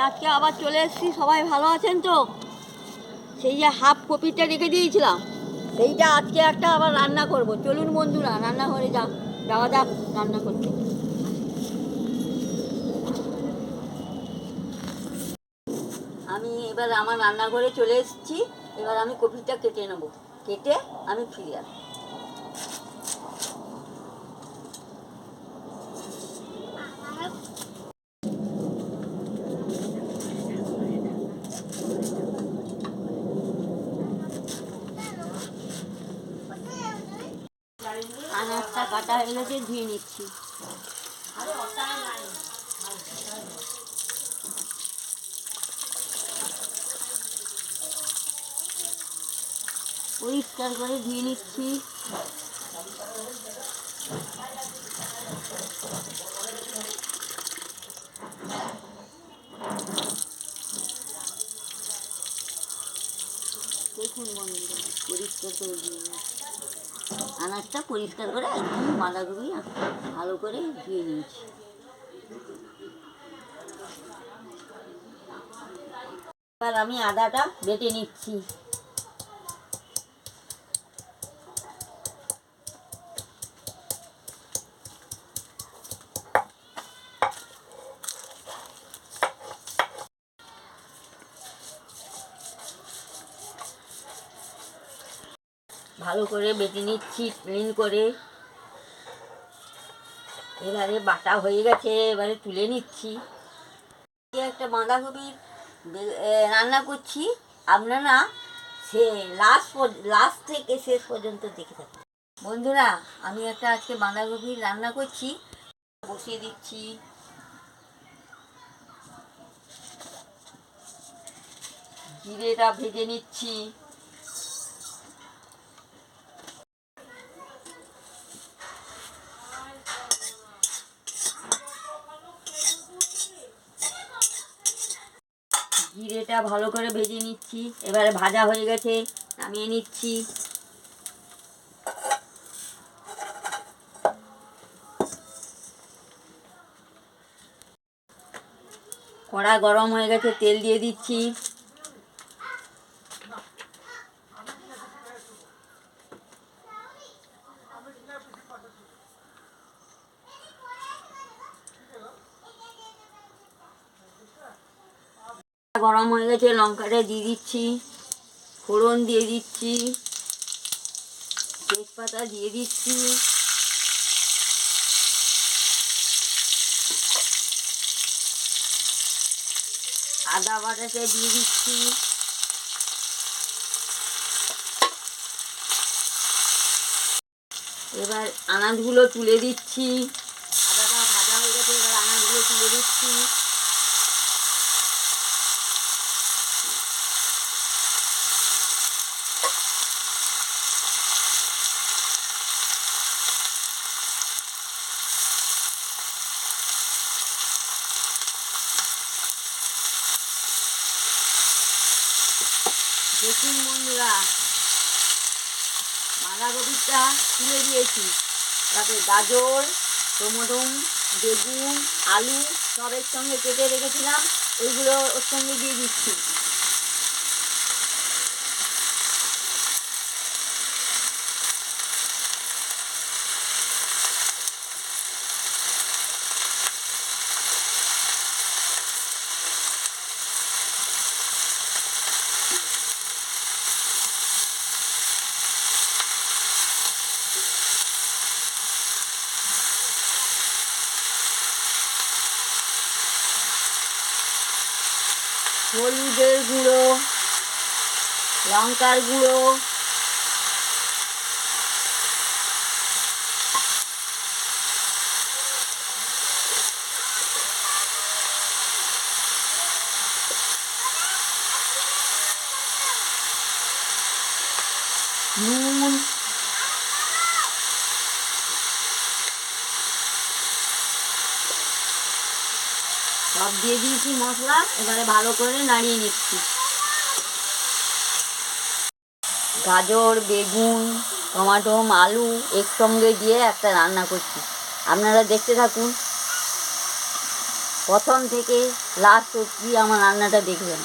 আজকে আবার চলে এসেছি। সবাই ভালো আছেন তো? সেই যে হাফ কপিটা রেখে দিয়েছিলাম, সেইটা আজকে একটা আবার রান্না করব। চলুন বন্ধুরা, রান্নাঘরে যাওয়া যাক রান্না করতে। আমি এবার আমার রান্নাঘরে চলে এসেছি। এবার আমি কপিটা কেটে নেব, কেটে আমি ফিরে আসবো। আনাজটা কাটা হয়ে গেছে, ধুয়ে নিচ্ছি। পরিষ্কার করে ধুয়ে নিচ্ছি। দেখুন বন্ধুরা, পরিষ্কার করে ধুয়ে আনাজটা পরিষ্কার করে একদম বাঁধাকপি ভালো করে ধুয়ে নিয়েছি। এবার আমি আদাটা বেটে নিচ্ছি। ভালো করে বেটে নিচ্ছি প্লেন করে। এবারে বাটা হয়ে গেছে, এবারে তুলে নিচ্ছি। একটা বাঁধাকপির রান্না করছি, আপনারা সে লাস্ট থেকে শেষ পর্যন্ত দেখে থাকুন বন্ধুরা। আমি একটা আজকে বাঁধাকপির রান্না করছি, বসিয়ে দিচ্ছি। জিরেটা ভেজে নিচ্ছি। জিরেটা ভালো করে ভেজে নিচ্ছি। এবারে ভাজা হয়ে গেছে, নামিয়ে নিচ্ছি। কড়া গরম হয়ে গেছে, তেল দিয়ে দিচ্ছি। গরম হয়ে গেছে, লঙ্কাটা দিয়ে দিচ্ছি, ফোড়ন দিয়ে দিচ্ছি, তেজপাতা দিয়ে দিচ্ছি, আদা বাটাটা দিয়ে দিচ্ছি। এবার আনাজগুলো তুলে দিচ্ছি। আদাটা ভাজা হয়ে গেছে, এবার আনাজগুলো তুলে দিচ্ছি। দেখুন বন্ধুরা, বাঁধাকপিটা তুলে দিয়েছি, তাতে গাজর, টমেটো, বেগুন, আলু সবের সঙ্গে কেটে রেখেছিলাম, ওইগুলো ওর সঙ্গে দিয়ে দিচ্ছি। হলুদের গুঁড়ো, লঙ্কার গুঁড়ো, নুন, সব দিয়ে দিয়েছি মশলা। এবারে ভালো করে নাড়িয়ে নিচ্ছি। গাজর, বেগুন, টমেটো, আলু একসঙ্গে দিয়ে একটা রান্না করছি, আপনারা দেখতে থাকুন। প্রথম থেকে লাস্ট অবধি আমার রান্নাটা দেখবেন।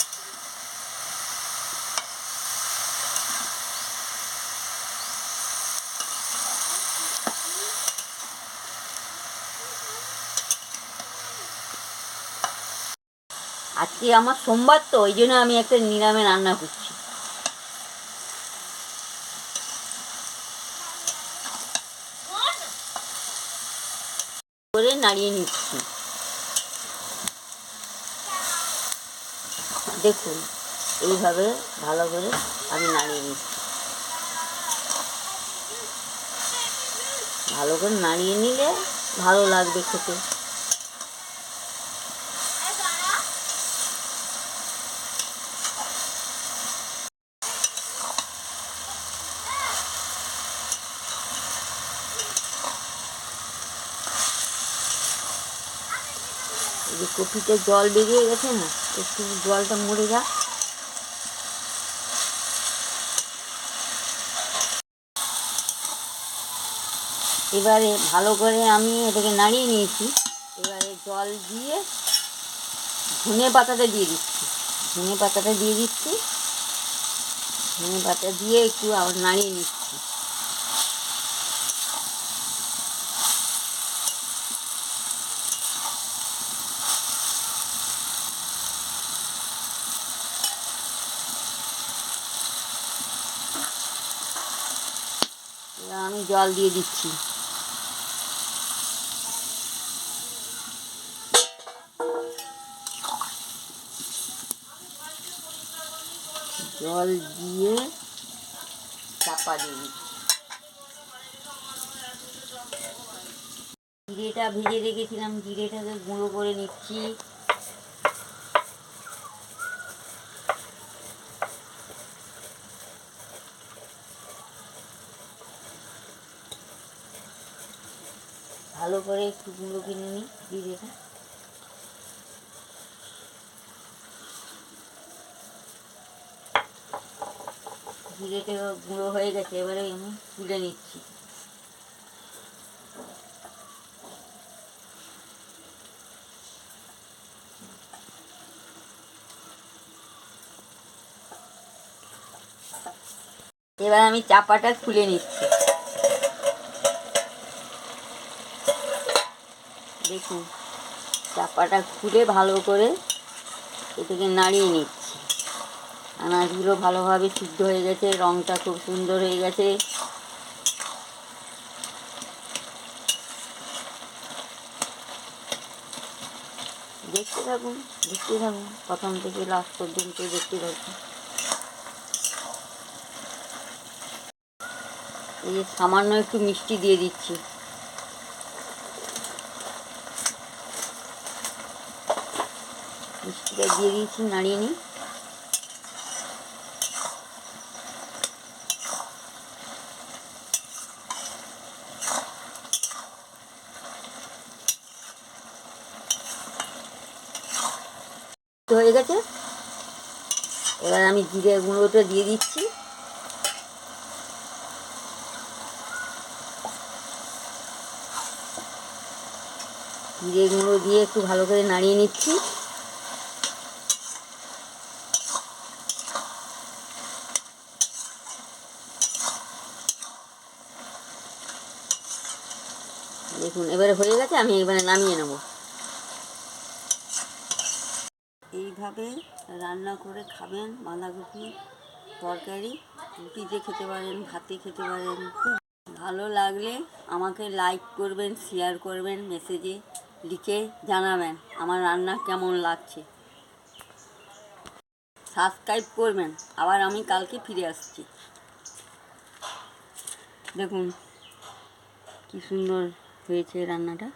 আজকে আমার সোমবার তো, ওই জন্য আমি একটা নিরামে রান্না করছি। করে নাড়িয়ে নিচ্ছি। দেখুন এইভাবে ভালো করে আমি নাড়িয়ে নিচ্ছি। ভালো করে নাড়িয়ে নিলে ভালো লাগবে খেতে। এই যে কপিতে জল বেরিয়ে গেছে না, একটু জলটা মরে যাক। এবারে ভালো করে আমি এটাকে নাড়িয়ে নিয়েছি। এবারে জল দিয়ে ধনে পাতাটা দিয়ে দিচ্ছি। ধনে পাতাটা দিয়ে দিচ্ছি। ধনে পাতা দিয়ে একটু আবার নাড়িয়ে নিচ্ছি। এবার আমি জল দিয়ে দিচ্ছি। জল দিয়ে চাপা দিয়ে দিচ্ছি। জিরেটা ভেজে রেখেছিলাম, জিরেটাকে গুঁড়ো করে নিচ্ছি। ভালো করে একটু গুঁড়ো কিনে নিই জিরেটা। জিরেটা গুঁড়ো হয়ে গেছে, এবারে আমি তুলে নিচ্ছি। এবার আমি চাপাটা খুলে নিচ্ছি। দেখুন চাপাটা খুলে ভালো করে এটাকে নাড়িয়ে নিচ্ছি। আনাজগুলো ভালোভাবে সিদ্ধ হয়ে গেছে, রঙটা খুব সুন্দর হয়ে গেছে। দেখতে থাকুন, দেখতে থাকুন, প্রথম থেকে লাস্ট পর্যন্ত দেখতে থাকুন। এই যে সামান্য একটু মিষ্টি দিয়ে দিচ্ছি। মিষ্টিটা দিয়ে দিয়েছি, নাড়িয়ে নিই। হয়ে গেছে, এবার আমি জিরে গুঁড়োটা দিয়ে দিচ্ছি। জিরে গুঁড়ো দিয়ে একটু ভালো করে নাড়িয়ে নিচ্ছি। দেখুন এবারে হয়ে গেছে, আমি এবারে নামিয়ে নেব। এইভাবে রান্না করে খাবেন বাঁধাকপি তরকারি। রুটিতে খেতে পারেন, ভাতে খেতে পারেন। খুব ভালো লাগলে আমাকে লাইক করবেন, শেয়ার করবেন, মেসেজে লিখে জানাবেন আমার রান্না কেমন লাগছে। সাবস্ক্রাইব করবেন। আবার আমি কালকে ফিরে আসছি। দেখুন কি সুন্দর হয়েছে রান্নাটা।